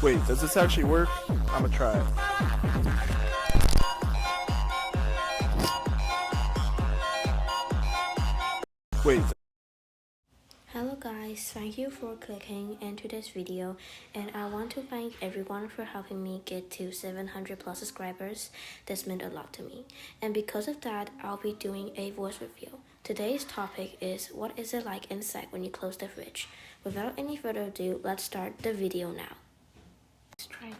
Wait, does this actually work? I'm gonna try it. Wait. Hello guys, thank you for clicking into this video, and I want to thank everyone for helping me get to 700 plus subscribers. This meant a lot to me, and because of that I'll be doing a voice review. Today's topic is what is it like inside when you close the fridge. Without any further ado, let's start the video now. Let's try.